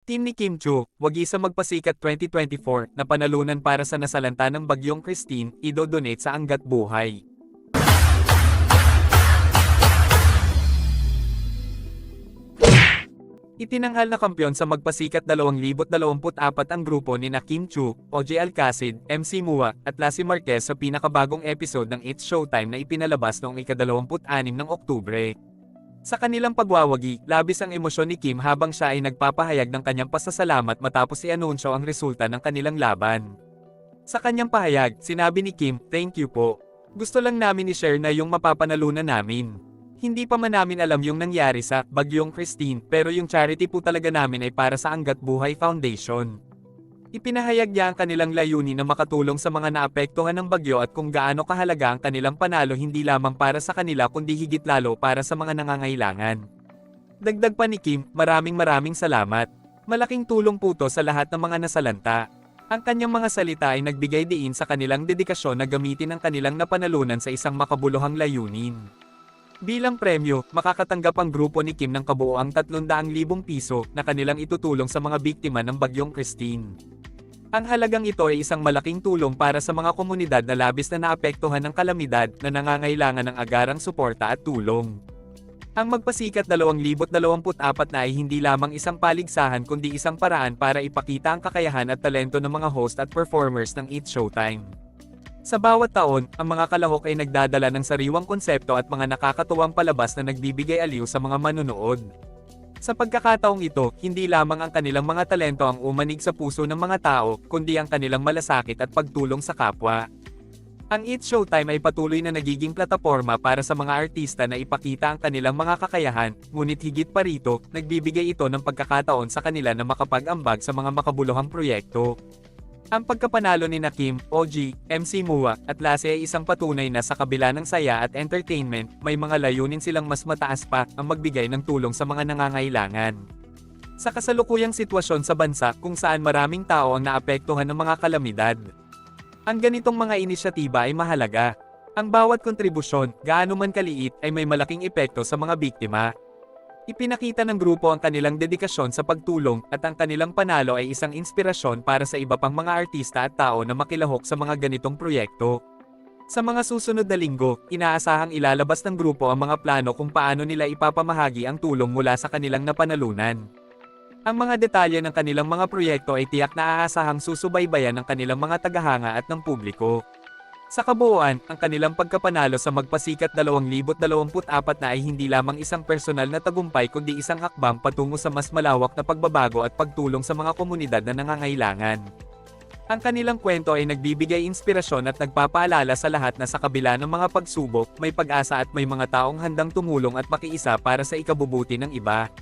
Team ni Kim Chu, wagi sa Magpasikat 2024 na panalunan para sa nasalanta ng Bagyong Christine, idodonate sa Hangga't Buhay. Itinanghal na kampiyon sa Magpasikat 2024 ang grupo ni Kim Chu, OJ Alcacid, MC Mua, at Lassie Marquez sa pinakabagong episode ng It's Showtime na ipinalabas noong ika-26 ng Oktubre. Sa kanilang pagwawagi, labis ang emosyon ni Kim habang siya ay nagpapahayag ng kanyang pasasalamat matapos i-anunsyo ang resulta ng kanilang laban. Sa kanyang pahayag, sinabi ni Kim, "Thank you po. Gusto lang namin i-share na yung mapapanalunan namin. Hindi pa man namin alam yung nangyari sa Bagyong Christine, pero yung charity po talaga namin ay para sa Hangga't Buhay Foundation." Ipinahayag niya ang kanilang layunin na makatulong sa mga naapektuhan ng bagyo at kung gaano kahalaga ang kanilang panalo hindi lamang para sa kanila kundi higit lalo para sa mga nangangailangan. Dagdag pa ni Kim, maraming salamat. Malaking tulong po to sa lahat ng mga nasalanta. Ang kanyang mga salita ay nagbigay diin sa kanilang dedikasyon na gamitin ang kanilang napanalunan sa isang makabuluhang layunin. Bilang premyo, makakatanggap ang grupo ni Kim ng kabuoang 300,000 piso na kanilang itutulong sa mga biktima ng Bagyong Christine. Ang halagang ito ay isang malaking tulong para sa mga komunidad na labis na naapektuhan ng kalamidad na nangangailangan ng agarang suporta at tulong. Ang Magpasikat 2024 na ay hindi lamang isang paligsahan kundi isang paraan para ipakita ang kakayahan at talento ng mga host at performers ng It's Showtime. Sa bawat taon, ang mga kalahok ay nagdadala ng sariwang konsepto at mga nakakatuwang palabas na nagbibigay aliw sa mga manunood. Sa pagkakataong ito, hindi lamang ang kanilang mga talento ang umanig sa puso ng mga tao, kundi ang kanilang malasakit at pagtulong sa kapwa. Ang It's Showtime ay patuloy na nagiging plataporma para sa mga artista na ipakita ang kanilang mga kakayahan, ngunit higit pa rito, nagbibigay ito ng pagkakataon sa kanila na makapag-ambag sa mga makabuluhang proyekto. Ang pagkapanalo ni Kim, OG, MC Mua, at Lassie ay isang patunay na sa kabila ng saya at entertainment, may mga layunin silang mas mataas pa ang magbigay ng tulong sa mga nangangailangan. Sa kasalukuyang sitwasyon sa bansa kung saan maraming tao ang naapektuhan ng mga kalamidad, ang ganitong mga inisyatiba ay mahalaga. Ang bawat kontribusyon, gaano man kaliit, ay may malaking epekto sa mga biktima. Ipinakita ng grupo ang kanilang dedikasyon sa pagtulong at ang kanilang panalo ay isang inspirasyon para sa iba pang mga artista at tao na makilahok sa mga ganitong proyekto. Sa mga susunod na linggo, inaasahang ilalabas ng grupo ang mga plano kung paano nila ipapamahagi ang tulong mula sa kanilang napanalunan. Ang mga detalye ng kanilang mga proyekto ay tiyak na aasahang susubaybayan ng kanilang mga tagahanga at ng publiko. Sa kabuuan, ang kanilang pagkapanalo sa Magpasikat 2024 na ay hindi lamang isang personal na tagumpay kundi isang hakbang patungo sa mas malawak na pagbabago at pagtulong sa mga komunidad na nangangailangan. Ang kanilang kwento ay nagbibigay inspirasyon at nagpapaalala sa lahat na sa kabila ng mga pagsubok, may pag-asa at may mga taong handang tumulong at makiisa para sa ikabubuti ng iba.